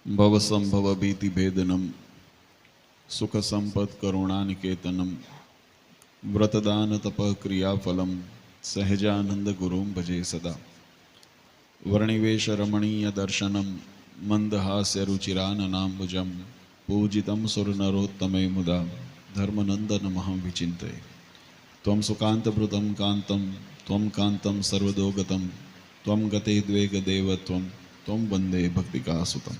भवसंभवभीतिभेदनं सुखसम्पत्करुणानिकेतनं व्रतदानतपक्रियाफलं सहजानन्दगुरुं भजे सदा। वर्णिवेशरमणीयदर्शनं मन्दहास्यरुचिराननाम्बुजं पूजितं सुरनरोत्तमे मुदा धर्मनन्दनमहं विचिन्तये। त्वं सुकान्तभृतं कान्तं त्वं कान्तं सर्वदोगतं त्वं गते द्वेगदेवत्वं त्वं वन्दे भक्तिकासुतम्।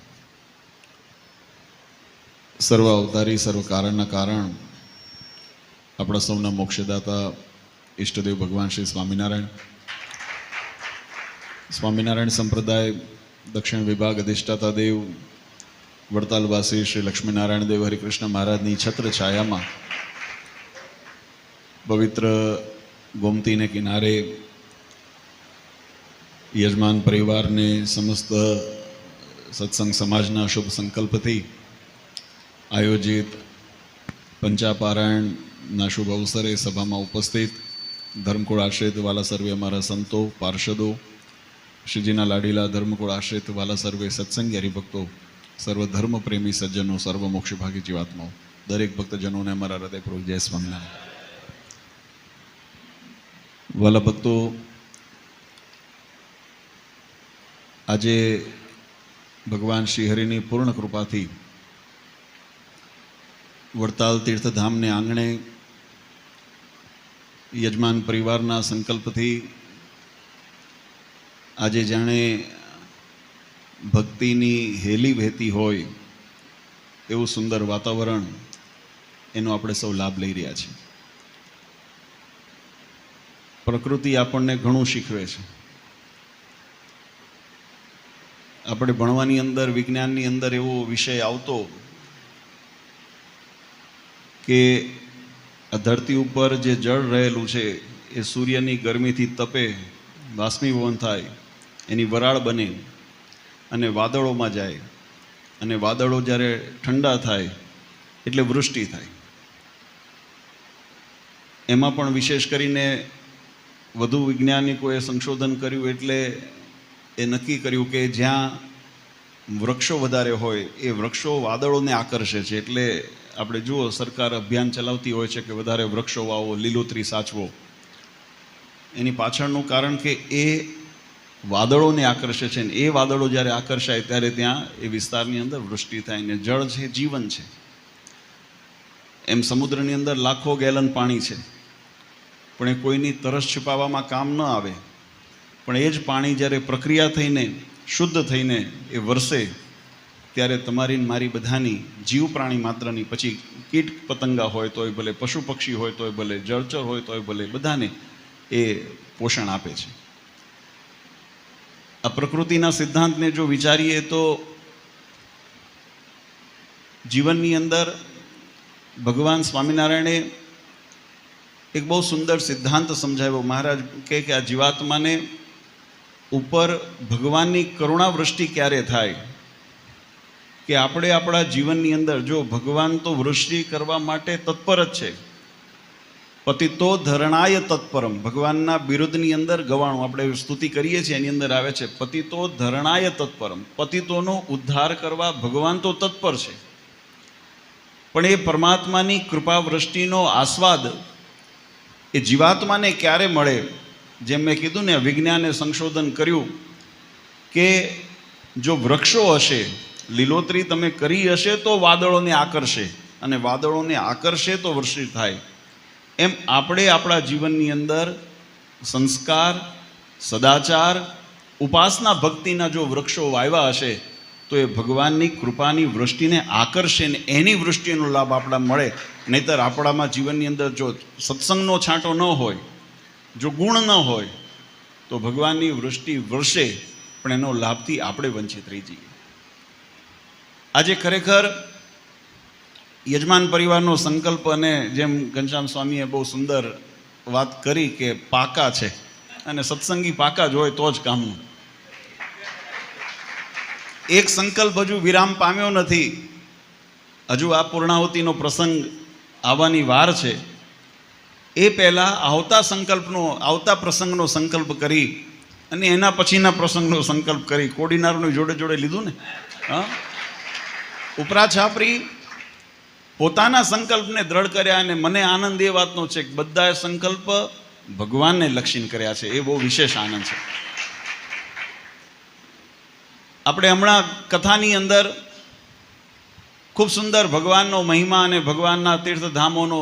સર્વ અવતારી સર્વ કારણના કારણ આપણા સૌના મોક્ષદાતા ઈષ્ટદેવ ભગવાન શ્રી સ્વામિનારાયણ સંપ્રદાય દક્ષિણ વિભાગ અધિષ્ઠાતા દેવ વડતાલવાસી શ્રી લક્ષ્મીનારાયણ દેવ હરિકૃષ્ણ મહારાજની છત્ર છાયામાં પવિત્ર ગોમતીને કિનારે યજમાન પરિવારને સમસ્ત સત્સંગ સમાજના શુભ સંકલ્પથી આયોજિત પંચાપારાયણના શુભ અવસરે સભામાં ઉપસ્થિત ધર્મકુળ આશ્રિત વાલા સર્વે અમારા સંતો પાર્ષદો, શ્રીજીના લાડીલા ધર્મકુળ આશ્રિત વાલા સર્વે સત્સંગી હરિભક્તો, સર્વ ધર્મ પ્રેમી સજ્જનો, સર્વ મોક્ષભાગી જીવાત્માઓ, દરેક ભક્તજનોને અમારા હૃદયપૂર્વક જય સ્વામિનારાયણ. વાલા ભક્તો, આજે ભગવાન શ્રી હરિની પૂર્ણ કૃપાથી વડતાલ તીર્થધામને આંગણે યજમાન પરિવારના સંકલ્પથી આજે જાણે ભક્તિની હેલી વહેતી હોય એવું સુંદર વાતાવરણ એનો આપણે સૌ લાભ લઈ રહ્યા છીએ. પ્રકૃતિ આપણને ઘણું શીખવે છે. આપણે ભણવાની અંદર વિજ્ઞાનની અંદર એવો વિષય આવતો કે આ ધરતી ઉપર જે જળ રહેલું છે એ સૂર્યની ગરમીથી તપે, બાષ્પીભવન થાય, એની વરાળ બને અને વાદળોમાં જાય, અને વાદળો જ્યારે ઠંડા થાય એટલે વૃષ્ટિ થાય. એમાં પણ વિશેષ કરીને વધુ વૈજ્ઞાનિકોએ સંશોધન કર્યું એટલે એ નક્કી કર્યું કે જ્યાં વૃક્ષો વધારે હોય એ વૃક્ષો વાદળોને આકર્ષે છે. એટલે આપણે જુઓ, સરકાર અભિયાન ચલાવતી હોય છે કે વધારે વૃક્ષો વાવો, લીલોતરી સાચવો. એની પાછળનું કારણ કે એ વાદળોને આકર્ષે છે, ને એ વાદળો જ્યારે આકર્ષાય ત્યારે ત્યાં એ વિસ્તારની અંદર વૃષ્ટિ થાય. ને જળ છે જીવન છે. એમ સમુદ્રની અંદર લાખો ગેલન પાણી છે, પણ એ કોઈની તરસ છુપાવવામાં કામ ન આવે. પણ એ જ પાણી જ્યારે પ્રક્રિયા થઈને શુદ્ધ થઈને એ વરસે ત્યારે તમારી મારી બધાની જીવ પ્રાણી માત્રની, પછી કીટ પતંગા હોય તોય ભલે, પશુ પક્ષી હોય તોય ભલે, જળચર હોય તોય ભલે, બધાને એ પોષણ આપે છે. આ પ્રકૃતિના સિદ્ધાંતને જો વિચારીએ તો જીવનની અંદર ભગવાન સ્વામિનારાયણે એક બહુ સુંદર સિદ્ધાંત સમજાવ્યો. મહારાજ કહે કે આ જીવાત્માને ઉપર ભગવાનની કરુણાવૃષ્ટિ ક્યારે થાય કે આપણે આપણા જીવનની અંદર, જો ભગવાન તો વૃષ્ટિ કરવા માટે તત્પર જ છે. પતિતો ધરણાય તત્પરમ, ભગવાનના બિરુદની અંદર ગવાણું આપણે સ્તુતિ કરીએ છીએ એની અંદર આવે છે પતિતો ધરણાય તત્પરમ. પતિતોનો ઉદ્ધાર કરવા ભગવાન તો તત્પર છે, પણ એ પરમાત્માની કૃપા વૃષ્ટિનો આસ્વાદ એ જીવાત્માને ક્યારે મળે? જેમ મેં કીધું ને, વિજ્ઞાને સંશોધન કર્યું કે જો વૃક્ષો હશે, લીલોતરી તમે કરી હશે તો વાદળોને આકર્ષે, અને વાદળોને આકર્ષે તો વૃષ્ટિ થાય. એમ આપણે આપણા જીવનની અંદર સંસ્કાર, સદાચાર, ઉપાસના, ભક્તિના જો વૃક્ષો વાવ્યા હશે તો એ ભગવાનની કૃપાની વૃષ્ટિને આકર્ષે ને એની વૃષ્ટિનો લાભ આપણા મળે. નહીંતર આપણામાં જીવનની અંદર જો સત્સંગનો છાંટો ન હોય, જો ગુણ ન હોય, તો ભગવાનની વૃષ્ટિ વરસે પણ એનો લાભથી આપણે વંચિત રહી જઈએ. આજે ખરેખર યજમાન પરિવારનો સંકલ્પ, અને જેમ ઘનશ્યામ સ્વામીએ બહુ સુંદર વાત કરી કે પાકા છે, અને સત્સંગી પાકા જ હોય તો જ કામનું. એક સંકલ્પ હજુ વિરામ પામ્યો નથી. હજુ આ પૂર્ણાહુતિનો પ્રસંગ આવવાની વાર છે. એ પહેલાં આવતા પ્રસંગનો સંકલ્પ કરી અને એના પછીના પ્રસંગનો સંકલ્પ કરી. કોડીનારનું જોડે જોડે લીધું ને. હા, ઉપરા છાપરી પોતાના સંકલ્પને દ્રઢ કર્યા, અને મને આનંદ એ વાતનો છે કે બધા સંકલ્પ ભગવાનને લક્ષીને કર્યા છે. એ બહુ વિશેષ આનંદ છે. આપણે હમણાં કથાની અંદર ખૂબ સુંદર ભગવાનનો મહિમા અને ભગવાનના તીર્થધામોનો,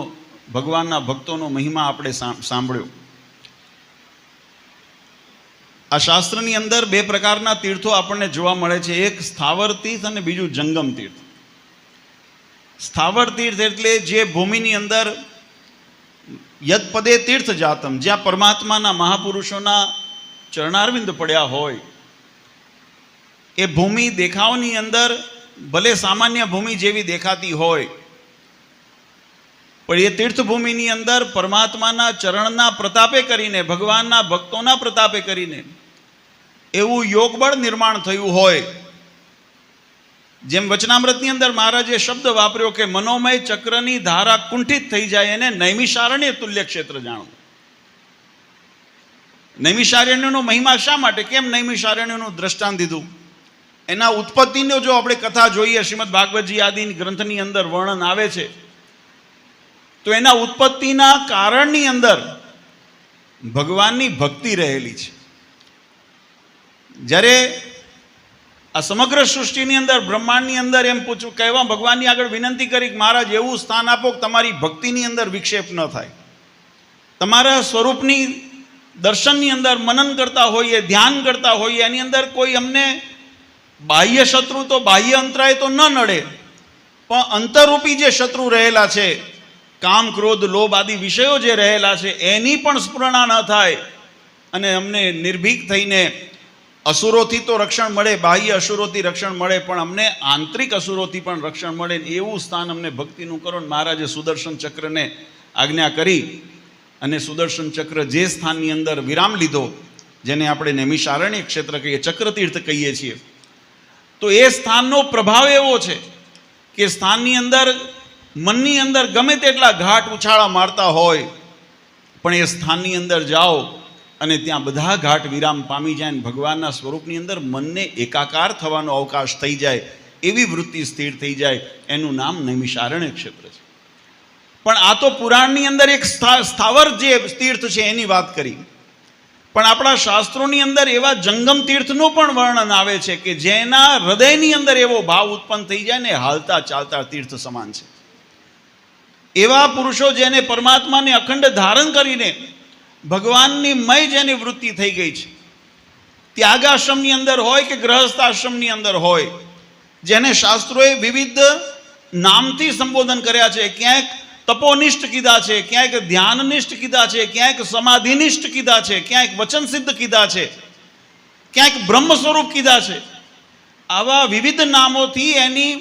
ભગવાનના ભક્તોનો મહિમા આપણે સાંભળ્યો. આ શાસ્ત્રની અંદર બે પ્રકારના તીર્થો આપણને જોવા મળે છે, એક સ્થાવર તીર્થ અને બીજું જંગમ તીર્થ. સ્થાવર તીર્થ એટલે જે ભૂમિની અંદર યદપદે તીર્થ જાતમ, જ્યાં પરમાત્માના મહાપુરુષોના ચરણારવિંદ પડ્યા હોય, એ ભૂમિ દેખાવની અંદર ભલે સામાન્ય ભૂમિ જેવી દેખાતી હોય, પણ એ તીર્થભૂમિની અંદર પરમાત્માના ચરણના પ્રતાપે કરીને, ભગવાનના ભક્તોના પ્રતાપે કરીને એવું યોગબળ નિર્માણ થયું હોય. જેમ વચનામૃતની અંદર મહારાજે શબ્દ વાપર્યો કે મનોમય ચક્રની ધારા કુંઠિત થઈ જાય, એને નૈમિષારણ્ય તુલ્ય ક્ષેત્ર જાણવું. નૈમિષારણ્યનો મહિમા શા માટે, કેમ નૈમિષારણ્યનું દ્રષ્ટાંત દીધું? એના ઉત્પત્તિનો જો આપણે કથા જોઈએ, શ્રીમદ ભાગવતજી આદિ ગ્રંથની અંદર વર્ણન આવે છે, તો એના ઉત્પત્તિના કારણની અંદર ભગવાનની ભક્તિ રહેલી છે. જ્યારે આ સમગ્ર સૃષ્ટિની અંદર, બ્રહ્માંડની અંદર એમ પૂછવું, કહેવા ભગવાનની આગળ વિનંતી કરી કે મહારાજ એવું સ્થાન આપો કે તમારી ભક્તિની અંદર વિક્ષેપ ન થાય, તમારા સ્વરૂપની દર્શનની અંદર મનન કરતા હોઈએ, ધ્યાન કરતા હોઈએ, એની અંદર કોઈ અમને બાહ્ય શત્રુ તો બાહ્ય અંતરાય તો ન નડે, પણ અંતરરૂપી જે શત્રુ રહેલા છે, કામ ક્રોધ લોભ આદિ વિષયો જે રહેલા છે, એની પણ સ્ફુરણા ન થાય, અને અમને નિર્ભીક થઈને અસુરોથી તો રક્ષણ મળે, બાહ્ય અસુરોથી રક્ષણ મળે, પણ અમને આંતરિક અસુરોથી પણ રક્ષણ મળે, એવું સ્થાન અમને ભક્તિનું કરો. મહારાજે સુદર્શન ચક્રને આજ્ઞા કરી, અને સુદર્શન ચક્ર જે સ્થાનની અંદર વિરામ લીધો, જેને આપણે નૈમિષારણ્ય ક્ષેત્ર કહીએ, ચક્રતીર્થ કહીએ છીએ, તો એ સ્થાનનો પ્રભાવ એવો છે કે સ્થાનની અંદર મનની અંદર ગમે તેટલા ઘાટ ઉછાળા મારતા હોય, પણ એ સ્થાનની અંદર જાઓ અને ત્યાં બધા ઘાટ વિરામ પામી જાય, અને ભગવાનના સ્વરૂપની અંદર મનને એકાકાર થવાનો અવકાશ થઈ જાય, એવી વૃત્તિ સ્થિર થઈ જાય. એનું નામ નૈમિષારણ્ય ક્ષેત્ર છે. પણ આ તો પુરાણની અંદર એક સ્થાવર જે તીર્થ છે એની વાત કરી, પણ આપણા શાસ્ત્રોની અંદર એવા જંગમ તીર્થનું પણ વર્ણન આવે છે કે જેના હૃદયની અંદર એવો ભાવ ઉત્પન્ન થઈ જાય ને હાલતા ચાલતા તીર્થ સમાન છે. એવા પુરુષો જેને પરમાત્માને અખંડ ધારણ કરીને ભગવાનની મય જેની વૃત્તિ થઈ ગઈ છે, ત્યાગાશ્રમની અંદર હોય કે ગ્રહસ્થાશ્રમની અંદર હોય, જેને શાસ્ત્રોએ વિવિધ નામથી સંબોધન કર્યા છે. ક્યાંક તપોનિષ્ઠ કીધા છે, ક્યાંક ધ્યાનનિષ્ઠ કીધા છે, ક્યાંક સમાધિનિષ્ઠ કીધા છે, ક્યાંક વચન સિદ્ધ કીધા છે, ક્યાંક બ્રહ્મ સ્વરૂપ કીધા છે. આવા વિવિધ નામોથી એની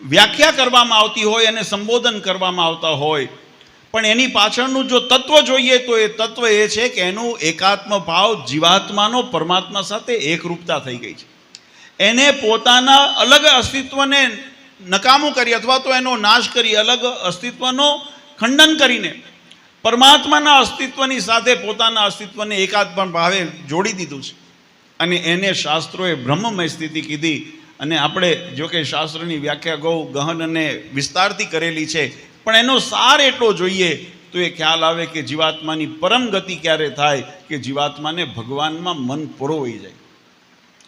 વ્યાખ્યા કરવામાં આવતી હોય, એને સંબોધન કરવામાં આવતા હોય, પણ એની પાછળનું જો તત્વ જોઈએ તો એ તત્વ એ છે કે એનું એકાત્મ ભાવ જીવાત્માનો પરમાત્મા સાથે એકરૂપતા થઈ ગઈ છે. એને પોતાના અલગ અસ્તિત્વને નકામું કરી, અથવા તો એનો નાશ કરી, અલગ અસ્તિત્વનો ખંડન કરીને પરમાત્માના અસ્તિત્વની સાથે પોતાના અસ્તિત્વને એકાત્મ ભાવે જોડી દીધું છે. અને એને શાસ્ત્રોએ બ્રહ્મમય સ્થિતિ કીધી. અને આપણે જો કે શાસ્ત્રની વ્યાખ્યા બહુ ગહન અને વિસ્તારથી કરેલી છે, પણ એનો સાર એટલો જોઈએ તો એ ખ્યાલ આવે કે જીવાત્માની પરમ ગતિ ક્યારે થાય કે જીવાત્માને ભગવાનમાં મન પરોવાઈ જાય.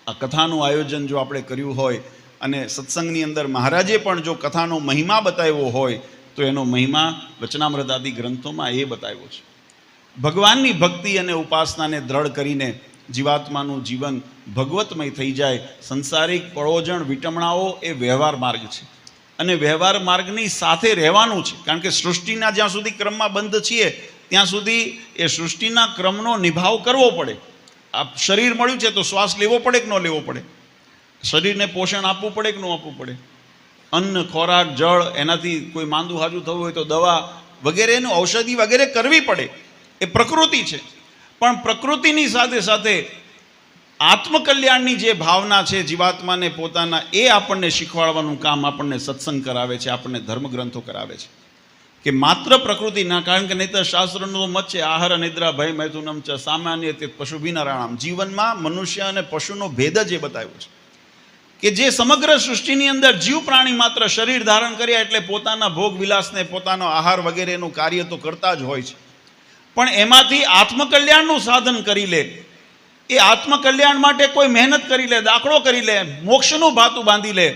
આ કથાનું આયોજન જો આપણે કર્યું હોય, અને સત્સંગની અંદર મહારાજે પણ જો કથાનો મહિમા બતાવ્યો હોય, તો એનો મહિમા વચનામૃત આદિ ગ્રંથોમાં એ બતાવ્યો છે. ભગવાનની ભક્તિ અને ઉપાસનાને દ્રઢ કરીને જીવાત્માનું જીવન ભગવતમય થઈ જાય. સંસારિક પળોજણ વિટમણાઓ એ વ્યવહાર માર્ગ છે, અને વ્યવહાર માર્ગની સાથે રહેવાનું છે. કારણ કે સૃષ્ટિના જ્યાં સુધી ક્રમમાં બંધ છીએ ત્યાં સુધી એ સૃષ્ટિના ક્રમનો નિભાવ કરવો પડે. આ શરીર મળ્યું છે તો શ્વાસ લેવો પડે કે ન લેવો પડે? શરીરને પોષણ આપવું પડે કે ન આપવું પડે? અન્ન, ખોરાક, જળ, એનાથી કોઈ માંદું હાજું થવું હોય તો દવા વગેરેનું ઔષધિ વગેરે કરવી પડે. એ પ્રકૃતિ છે. પણ પ્રકૃતિની સાથે સાથે આત્મકલ્યાણની જે ભાવના છે જીવાત્માને પોતાના, એ આપણને શીખવાડવાનું કામ આપણને સત્સંગ કરાવે છે, આપણને ધર્મગ્રંથો કરાવે છે. કે માત્ર પ્રકૃતિના, કારણ કે નહીં તો શાસ્ત્રનો મત છે આહાર નિદ્રા ભય મૈથુનમ ચ સામાન્ય તે પશુભિનરાણામ. જીવનમાં મનુષ્ય અને પશુનો ભેદ જ એ બતાવ્યો છે કે જે સમગ્ર સૃષ્ટિની અંદર જીવ પ્રાણી માત્ર શરીર ધારણ કર્યા એટલે પોતાના ભોગ વિલાસને પોતાનો આહાર વગેરેનું કાર્ય તો કરતા જ હોય છે, પણ એમાંથી આત્મકલ્યાણનું સાધન કરી લે, એ આત્મકલ્યાણ માટે કોઈ મહેનત કરી લે, દાખલો કરી લે, મોક્ષનું ભાતું બાંધી લે,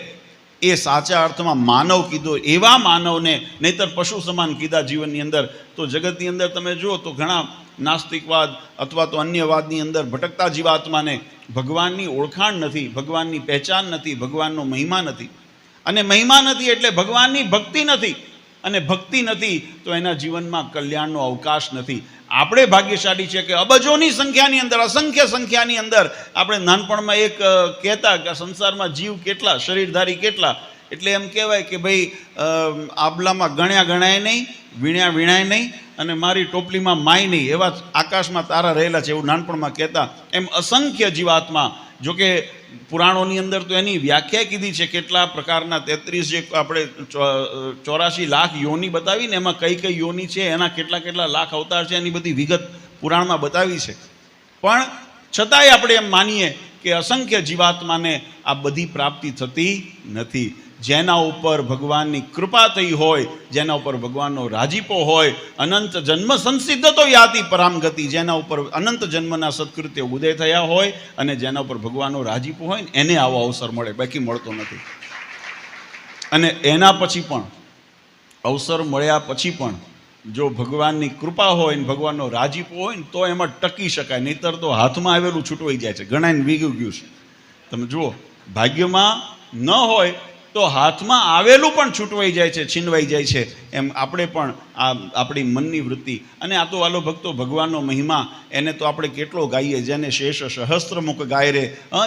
એ સાચા અર્થમાં માનવ કીધો. એવા માનવને, નહીતર પશુ સમાન કીધા જીવનની અંદર. તો જગતની અંદર તમે જુઓ તો ઘણા નાસ્તિકવાદ અથવા તો અન્યવાદની અંદર ભટકતા જીવાત્માને ભગવાનની ઓળખાણ નથી, ભગવાનની પહેચાન નથી, ભગવાનનો મહિમા નથી, અને મહિમા નથી એટલે ભગવાનની ભક્તિ નથી, અને ભક્તિ નથી તો એના જીવનમાં કલ્યાણનો અવકાશ નથી. આપણે ભાગ્યશાળી છે કે અબજોની સંખ્યાની અંદર, અસંખ્ય સંખ્યાની અંદર આપણે નાનપણમાં એક કહેતા કે સંસારમાં જીવ કેટલા, શરીરધારી કેટલા, એટલે એમ કહેવાય કે ભાઈ આબલામાં ગણ્યા ગણાય નહીં, વીણ્યા વીણાય નહીં, અને મારી ટોપલીમાં માય નહીં, એવા આકાશમાં તારા રહેલા છે, એવું નાનપણમાં કહેતા. એમ અસંખ્ય જીવાત્મા, જોકે પુરાણોની અંદર તો એની વ્યાખ્યા કીધી છે કેટલા પ્રકારના 33 જે આપણે 84 લાખ યોની બતાવીને એમાં કઈ કઈ યોની છે, એના કેટલા કેટલા લાખ અવતાર છે, એની બધી વિગત પુરાણમાં બતાવી છે. પણ છતાંય આપણે એમ માનીએ કે અસંખ્ય જીવાત્માને આ બધી પ્રાપ્તિ થતી નથી. જેના ઉપર ભગવાનની કૃપા થઈ હોય, જેના ઉપર ભગવાનનો રાજીપો હોય, અનંત જન્મ સંસિદ્ધ તો યાતિ પરામગતિ, જેના ઉપર અનંત જન્મના સત્કૃત્ય ઉદય થયા હોય અને જેના ઉપર ભગવાનનો રાજીપો હોય ને એને આવો અવસર મળે, બાકી મળતો નથી. અને એના પછી પણ અવસર મળ્યા પછી પણ જો ભગવાનની કૃપા હોય ને ભગવાનનો રાજીપો હોય ને તો એમાં ટકી શકાય, નહીતર તો હાથમાં આવેલું છૂટવાઈ જાય છે, ઘણાને વીગી ગયું છે. તમે જુઓ, ભાગ્યમાં ન હોય તો હાથમાં આવેલું પણ છૂટવાઈ જાય છે, છીનવાઈ જાય છે. એમ આપણે પણ આપણી મનની વૃત્તિ, અને આ તો વાલો ભક્તો ભગવાનનો મહિમા એને તો આપણે કેટલો ગાઈએ, જેને શેષ સહસ્ત્રમુખ ગાય રે,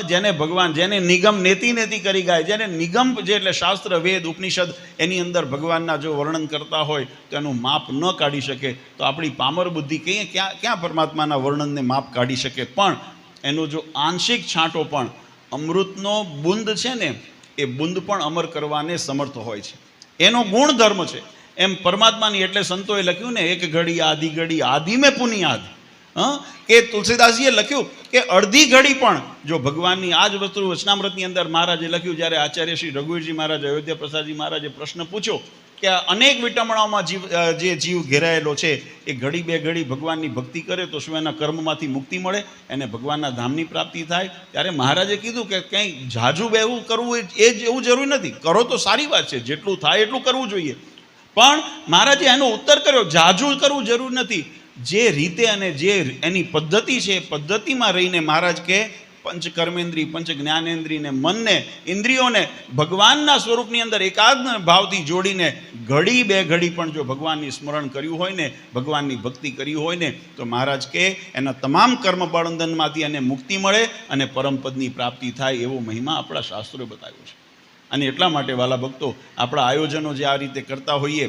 જેને ભગવાન, જેને નિગમ નેતિ નેતિ કરી ગાય, જેને નિગમ જે એટલે શાસ્ત્ર વેદ ઉપનિષદ એની અંદર ભગવાનના જો વર્ણન કરતા હોય તો એનું માપ ન કાઢી શકે, તો આપણી પામર બુદ્ધિ કહીએ ક્યાં પરમાત્માના વર્ણનને માપ કાઢી શકે. પણ એનો જો આંશિક છાંટો પણ અમૃતનો બુંદ છે ને, એ બુંદ પણ અમર કરવાને સમર્થ હોય છે, એનો ગુણધર્મ છે. એમ પરમાત્માની, એટલે સંતોએ લખ્યું ને, એક ઘડી આધી ઘડી આદિ મેં પુનિયાદ, કે તુલસીદાસજીએ લખ્યું કે અડધી ઘડી પણ જો ભગવાનની આ જ વસ્તુ વચનામૃતની અંદર મહારાજે લખ્યું. જ્યારે આચાર્ય શ્રી રઘુવીરજી મહારાજ, અયોધ્યા પ્રસાદજી મહારાજે પ્રશ્ન પૂછ્યો કે અનેક વિટમણાઓમાં જે જીવ ઘેરાયેલો છે એ ઘડી બે ઘડી ભગવાનની ભક્તિ કરે તો શું એના કર્મમાંથી મુક્તિ મળે, એને ભગવાનના ધામની પ્રાપ્તિ થાય? ત્યારે મહારાજે કીધું કે કંઈ ઝાઝુ બેવું કરવું એ જ એવું જરૂરી નથી, કરો તો સારી વાત છે, જેટલું થાય એટલું કરવું જોઈએ. પણ મહારાજે એનો ઉત્તર કર્યો, ઝાઝુ કરવું જરૂર નથી, જે રીતે અને જે એની પદ્ધતિ છે એ પદ્ધતિમાં રહીને મહારાજ કે પંચ કર્મેન્દ્રિય, પંચ જ્ઞાનેન્દ્રિયને, મનને, ઇન્દ્રિયોને ભગવાનના સ્વરૂપની અંદર એકાગ્ર ભાવથી જોડીને ઘડી બે ઘડી પણ જો ભગવાનની સ્મરણ કર્યું હોય ને, ભગવાનની ભક્તિ કરી હોય ને, તો મહારાજ કે એના તમામ કર્મ બંધનમાંથી એને મુક્તિ મળે અને પરમપદની પ્રાપ્તિ થાય, એવો મહિમા આપણા શાસ્ત્રોએ બતાવ્યો છે. અને એટલા માટે વાલા ભક્તો, આપણા આયોજનો જે આ રીતે કરતા હોઈએ,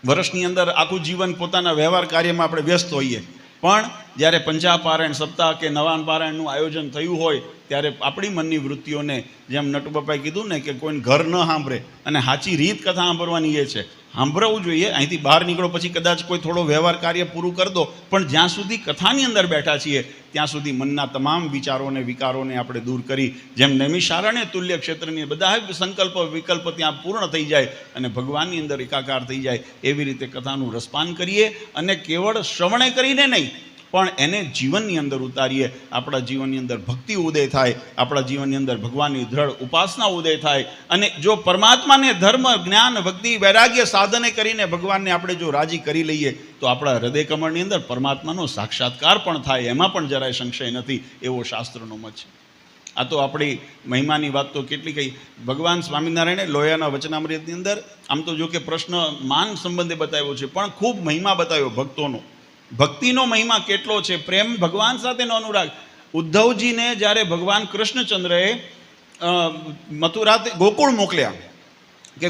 વર્ષની અંદર આખું જીવન પોતાના વ્યવહાર કાર્યમાં આપણે વ્યસ્ત હોઈએ, પણ જ્યારે પંચા પારાયણ સપ્તાહ કે નવાન પારાયણનું આયોજન થયું હોય ત્યારે આપણી મનની વૃત્તિઓને, જેમ નટુબાપાએ કીધું ને કે કોઈને ઘર ન સાંભળે, અને સાચી રીત કથા સાંભળવાની એ છે, સાંભળવું જોઈએ. અહીંથી બહાર નીકળો પછી કદાચ કોઈ થોડો વ્યવહાર કાર્ય પૂરું કરી દો, પણ જ્યાં સુધી કથાની અંદર બેઠા છીએ ત્યાં સુધી મનના તમામ વિચારોને, વિકારોને આપણે દૂર કરી, જેમ નૈમિષારણ્ય તુલ્ય ક્ષેત્રની બધા સંકલ્પ વિકલ્પ ત્યાં પૂર્ણ થઈ જાય અને ભગવાનની અંદર એકાકાર થઈ જાય, એવી રીતે કથાનું રસપાન કરીએ. અને કેવળ શ્રવણે કરીને નહીં, પણ એને જીવનની અંદર ઉતારીએ. આપણા જીવનની અંદર ભક્તિ ઉદય થાય, આપણા જીવનની અંદર ભગવાનની દ્રઢ ઉપાસના ઉદય થાય. અને જો પરમાત્માને ધર્મ, જ્ઞાન, ભક્તિ, વૈરાગ્ય સાધને કરીને ભગવાનને આપણે જો રાજી કરી લઈએ તો આપણા હૃદય કમળની અંદર પરમાત્માનો સાક્ષાત્કાર પણ થાય, એમાં પણ જરાય સંશય નથી, એવો શાસ્ત્રનો મત છે. આ તો આપણી મહિમાની વાત તો કેટલી કહી. ભગવાન સ્વામિનારાયણે લોયાના વચનામૃતની અંદર આમ તો જો કે પ્રશ્ન માન સંબંધે બતાવ્યો છે, પણ ખૂબ મહિમા બતાવ્યો ભક્તોનો. ભક્તિનો મહિમા કેટલો છે, પ્રેમ, ભગવાન સાથેનો અનુરાગ. ઉદ્ધવજીને જ્યારે ભગવાન કૃષ્ણચંદ્રએ મથુરા ગોકુળ મોકલ્યા કે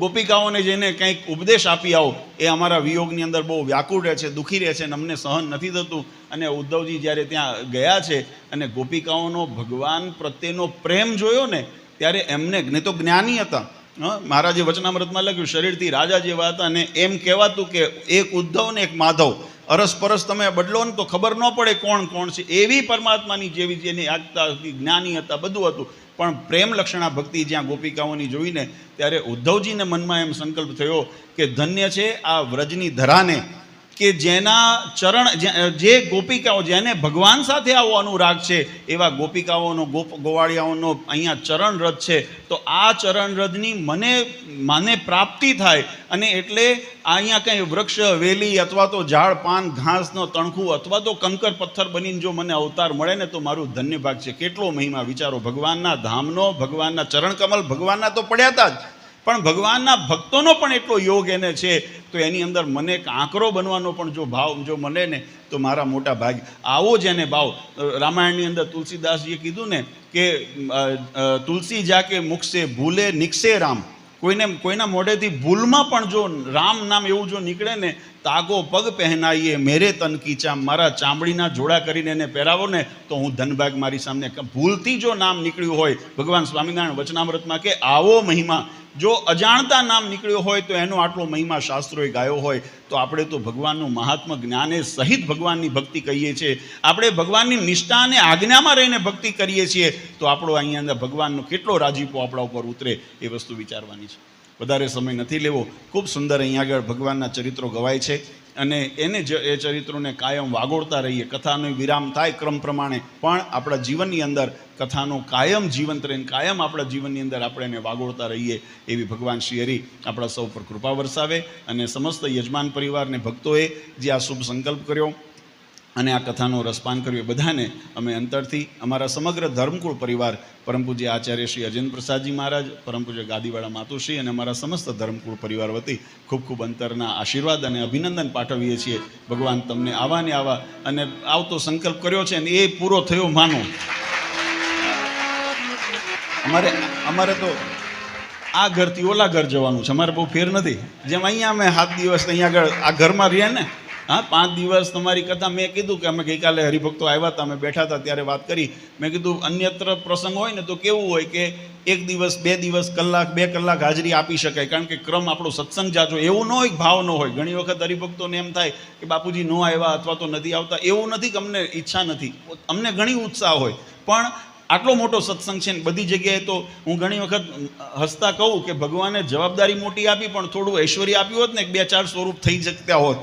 ગોપિકાઓને જઈને કંઈક ઉપદેશ આપી આવો, એ અમારા વિયોગની અંદર બહુ વ્યાકુળ રહે છે, દુઃખી રહે છે અને અમને સહન નથી થતું. અને ઉદ્ધવજી જ્યારે ત્યાં ગયા છે અને ગોપિકાઓનો ભગવાન પ્રત્યેનો પ્રેમ જોયો ને, ત્યારે એમને, ને તો જ્ઞાની હતા, મહારાજે વચનામૃતમાં લખ્યું શરીરથી રાજા જેવા હતા, અને એમ કહેવાતું કે એક ઉદ્ધવ ને એક માધવ, અરસપરસ તમે બદલો ને તો ખબર ન પડે કોણ કોણ છે. એવી પરમાત્માની જેવી જેની આગતા હતી, જ્ઞાની હતા, બધું હતું. પણ પ્રેમ લક્ષણા ભક્તિ જ્યાં ગોપિકાઓની જોઈને ત્યારે ઉદ્ધવજીને મનમાં એમ સંકલ્પ થયો કે ધન્ય છે આ વ્રજની ધરાને કે જેના ચરણ, જે ગોપિકાઓ જેને ભગવાન સાથે આવો અનુરાગ છે એવા ગોપિકાઓનો ગોવાળિયાઓનો અહીંયા ચરણરજ છે. તો આ ચરણરજની મને પ્રાપ્તિ થાય, અને એટલે અહીંયા કંઈ વૃક્ષ વેલી અથવા તો ઝાડ પાન ઘાસનો તણખું અથવા તો કંકર પથ્થર બનીને જો મને અવતાર મળે ને તો મારું ધન્ય ભાગ છે. કેટલો મહિમા વિચારો ભગવાનના ધામનો, ભગવાનના ચરણકમલ, ભગવાનના તો પડ્યા હતા જ, પણ ભગવાનના ભક્તોનો પણ એટલો યોગ એને છે. તો એની અંદર મને એક આંકરો બનવાનો પણ જો ભાવ જો મળે ને તો મારા મોટા ભાગ. આવો જ એને ભાવ રામાયણની અંદર તુલસીદાસજીએ કીધું ને કે તુલસી જાકે મુખ સે ભૂલે નિકસે રામ. કોઈના મોઢેથી ભૂલમાં પણ જો રામ નામ એવું જો નીકળે ને, તાગો પગ પહેનાઈએ મેરે તન કી ચામ, મારા ચામડીના જોડા કરીને એને પહેરાવો ને તો હું ધનભાગ મારી સામે. ભૂલથી જો નામ નીકળ્યું હોય, ભગવાન સ્વામિનારાયણ વચનામૃતમાં કે આવો મહિમા જો અજાણતા નામ નીકળ્યો હોય તો એનો આટલો મહિમા શાસ્ત્રોએ ગાયો હોય. તો આપણે તો ભગવાનનું મહાત્મા જ્ઞાને સહિત ભગવાનની ભક્તિ કહીએ છીએ. આપણે ભગવાનની નિષ્ઠા અને આજ્ઞામાં રહીને ભક્તિ કરીએ છીએ. તો આપણો અહીંયા અંદર ભગવાનનો કેટલો રાજીપો આપણા ઉપર ઉતરે એ વસ્તુ વિચારવાની છે. વધારે સમય નથી લેવો. ખૂબ સુંદર અહીંયા આગળ ભગવાનના ચરિત્રો ગવાય છે, અને એને જ એ ચરિત્રોને કાયમ વાગોળતા રહીએ. કથાનો વિરામ થાય ક્રમ પ્રમાણે, પણ આપણા જીવનની અંદર કથાનો કાયમ જીવંત રહીને કાયમ આપણા જીવનની અંદર આપણે એને વાગોળતા રહીએ એવી ભગવાન શ્રી હરિ આપણા સૌ પર કૃપા વરસાવે. અને સમસ્ત યજમાન પરિવારને ભક્તોએ જે આ શુભ સંકલ્પ કર્યો અને આ કથાનો રસપાન કર્યો એ બધાને અમે અંતરથી અમારા સમગ્ર ધર્મકુળ પરિવાર, પરમ પૂજ્ય આચાર્ય શ્રી અજેન્દ્ર પ્રસાદજી મહારાજ, પરમ પૂજ્ય ગાદીવાળા માતુશ્રી અને અમારા સમસ્ત ધર્મકુળ પરિવાર વતી ખૂબ ખૂબ અંતરના આશીર્વાદ અને અભિનંદન પાઠવીએ છીએ. ભગવાન તમને આવા ને આવા, અને આવતો સંકલ્પ કર્યો છે ને એ પૂરો થયો માનો. અમારે તો આ ઘરથી ઓલા ઘર જવાનું છે, અમારે બહુ ફેર નથી. જેમ અહીંયા અમે 7 દિવસ અહીંયા આગળ આ ઘરમાં રહીએ ને, 5 દિવસ તમારી કથા. મેં કીધું કે અમે ગઈકાલે હરિભક્તો આવ્યા હતા, અમે બેઠા હતા ત્યારે વાત કરી. મેં કીધું અન્યત્ર પ્રસંગ હોય ને તો કેવું હોય કે 1 દિવસ 2 દિવસ કલાક 2 કલાક હાજરી આપી શકાય, કારણ કે ક્રમ આપણો સત્સંગ જાજો. એવું ન હોય, ભાવ ન હોય. ઘણી વખત હરિભક્તોને એમ થાય કે બાપુજી ન આવ્યા અથવા તો નથી આવતા. એવું નથી કે અમને ઈચ્છા નથી, અમને ઘણી ઉત્સાહ હોય, પણ આટલો મોટો સત્સંગ છે ને બધી જગ્યાએ. તો હું ઘણી વખત હસતા કહું કે ભગવાને જવાબદારી મોટી આપી, પણ થોડું ઐશ્વર્ય આપ્યું હોત ને 2-4 સ્વરૂપ થઈ શકતા હોત.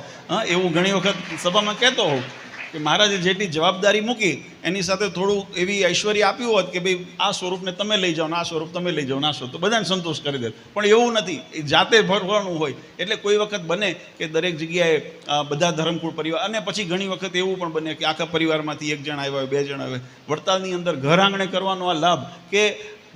એવું ઘણી વખત સભામાં કહેતો હોઉં કે મહારાજે જેટલી જવાબદારી મૂકી એની સાથે થોડું એવી ઐશ્વર્ય આપ્યું હોત કે ભાઈ આ સ્વરૂપને તમે લઈ જાઓ ને આ સ્વરૂપ તમે લઈ જાઓ ના તો બધાને સંતોષ કરી દે. પણ એવું નથી, એ જાતે ભરવાનું હોય. એટલે કોઈ વખત બને કે દરેક જગ્યાએ બધા ધર્મકુળ પરિવાર, અને પછી ઘણી વખત એવું પણ બને કે આખા પરિવારમાંથી 1 જણ આવ્યા હોય, 2 જણ આવ્યા. વડતાલની અંદર ઘર આંગણે કરવાનો આ લાભ કે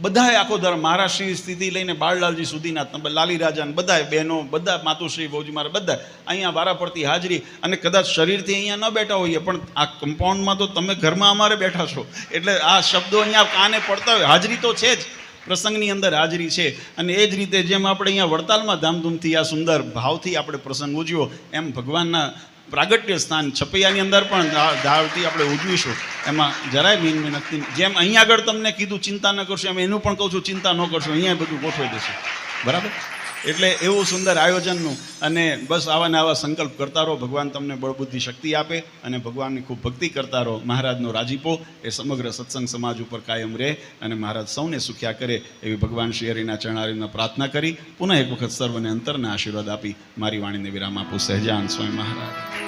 બધાએ આખો ધર્મ, મહારાષ્ટ્રી સ્થિતિ લઈને બાળલાલજી સુધીના, લાલી રાજાને બધાએ બહેનો, બધા માતુશ્રી ભૌજી મારા બધા અહીંયા વારા પડતી હાજરી. અને કદાચ શરીરથી અહીંયા ન બેઠા હોઈએ પણ આ કમ્પાઉન્ડમાં તો તમે ઘરમાં અમારે બેઠા છો, એટલે આ શબ્દો અહીંયા કાને પડતા હોય. હાજરી તો છે જ, પ્રસંગની અંદર હાજરી છે. અને એ જ રીતે જેમ આપણે અહીંયા વડતાલમાં ધામધૂમથી આ સુંદર ભાવથી આપણે પ્રસંગ ઉજવ્યો, એમ ભગવાનના પ્રાગટ્ય સ્થાન છપૈયાની અંદર પણ ધાવથી આપણે ઉજવીશું. એમાં જરાય મહેનતથી, જેમ અહીંયા આગળ તમને કીધું ચિંતા ન કરશો, એમ એનું પણ કહું છું ચિંતા ન કરશો, અહીંયા બધું ગોઠવી દેશું. બરાબર? એટલે એવું સુંદર આયોજનનું, અને બસ આવા ને આવા સંકલ્પ કરતા રહો. ભગવાન તમને બળબુદ્ધિ શક્તિ આપે, અને ભગવાનની ખૂબ ભક્તિ કરતા રહો. મહારાજનો રાજીપો એ સમગ્ર સત્સંગ સમાજ ઉપર કાયમ રહે, અને મહારાજ સૌને સુખ્યા કરે એવી ભગવાન શ્રી હરિના ચરણારવિંદમાં પ્રાર્થના કરી પુનઃ એક વખત સર્વને અંતરના આશીર્વાદ આપી મારી વાણીને વિરામ આપું. સહજાનંદ સ્વામી મહારાજ.